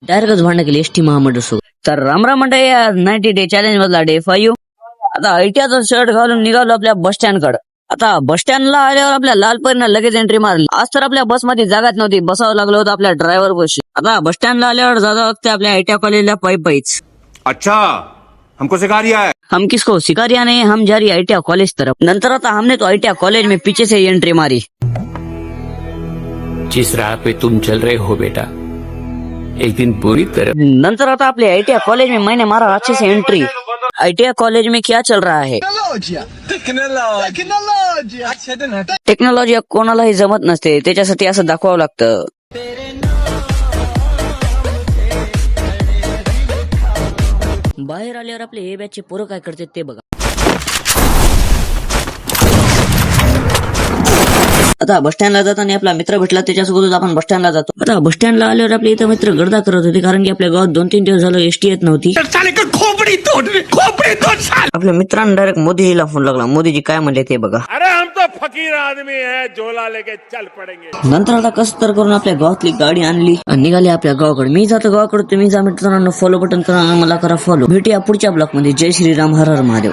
डायरेक्टच भांडण केली एसटी महामंडळ सोबत. तर रामराम मंडळ या 90 डे चॅलेंज मधला डे 5. आता ऐट्याचा शर्ट घालून निघालो आपल्या बस स्टँड कडे. आता बस स्टँडला आल्यावर आपल्या लालपरीनं लगेच एंट्री मारली. आज तर आपल्या बसमध्ये जागाच नव्हती, बसावं लागलं होतं आपल्या ड्रायव्हर बसशी. आता बस स्टँडला आल्यावर जाता वक्त आपल्या आयटीआय कॉलेजला पायीच. अच्छा हमको सिखा रिया है. हम किसको सिखा रिया नहीं, हम जा रही आईटीआई कॉलेज तरफ. नंतर आता हमने तो आईटीआई कॉलेज में पीछे से एंट्री मारी. जिस राह पे तुम चल रहे हो बेटा, एक दिन पूरी तरह. नंतर आता आपले आईटीआई कॉलेज में मैंने मारा अच्छे से एंट्री. आईटीआई कॉलेज में क्या चल रहा है. टेक्नॉलॉजी कोणालाही जमत नसते, त्याच्यासाठी असं दाखवावं लागतं. बाहेर आल्यावर आपले हे बॅचचे पोरं काय करतात ते बघा. आता बस स्टँडला जाताना आपला मित्र भेटला, त्याच्यासोबतच आपण बस स्टँडला जातो. आता बस स्टँडला आल्यावर आपले इथं मित्र गर्दा करत होते, कारण की आपल्या गावात 2-3 दिवस झालं एसटी येत नव्हती. आपल्या मित्रांना डायरेक्ट मोदीजीला फोन लागला. मोदीजी काय म्हणले ते बघा. अरे हम तो फकीर आदमी है, झोला लेके चल पड़ेंगे. नंतर आता कसं तर करून आपल्या गावातली गाडी आणली आणि निघाली आपल्या गावाकडे. मी जातो गावाकडे, तुम्ही जा मित्रांनो. फॉलो बटन करा, मला करा फॉलो. भेटूया पुढच्या ब्लॉक मध्ये. जय श्रीराम, हर हर महादेव.